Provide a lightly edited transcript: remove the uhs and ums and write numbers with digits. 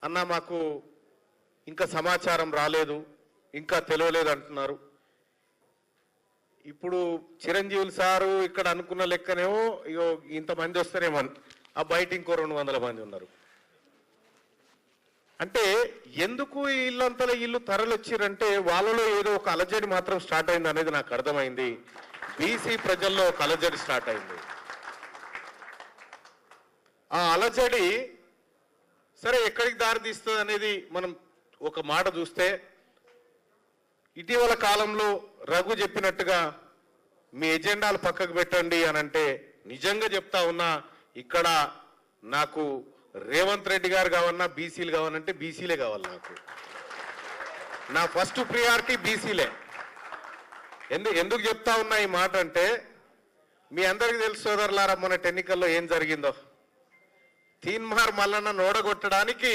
అన్న మాకు ఇంకా సమాచారం రాలేదు, ఇంకా తెలియలేదు అంటున్నారు. ఇప్పుడు చిరంజీవులు సారు ఇక్కడ అనుకున్న లెక్కనేమో ఇగో ఇంతమంది వస్తేనేమో ఆ బయట ఇంకో 200 మంది ఉన్నారు. అంటే ఎందుకు ఇల్లంతలో ఇల్లు తరలొచ్చిరంటే వాళ్ళలో ఏదో ఒక అలజడి మాత్రం స్టార్ట్ అయింది అనేది నాకు అర్థమైంది. బీసీ ప్రజల్లో ఒక అలజడి స్టార్ట్ అయింది. ఆ అలజడి సరే ఎక్కడికి దారి తీస్తుంది అనేది మనం ఒక మాట చూస్తే, ఇటీవల కాలంలో రఘు చెప్పినట్టుగా మీ ఎజెండాలు పక్కకు పెట్టండి అని అంటే నిజంగా చెప్తా ఉన్నా, ఇక్కడ నాకు రేవంత్ రెడ్డి గారు కావన్నా బీసీలు కావాలంటే బీసీలే కావాలి. నాకు నా ఫస్ట్ ప్రియారిటీ బీసీలే. ఎందుకు చెప్తా ఉన్నా ఈ మాట అంటే, మీ అందరికీ తెలుసు సోదరులారా, మొన్నటి ఎన్నికల్లో ఏం జరిగిందో. తీన్మార్ మల్లన్న ఓడగొట్టడానికి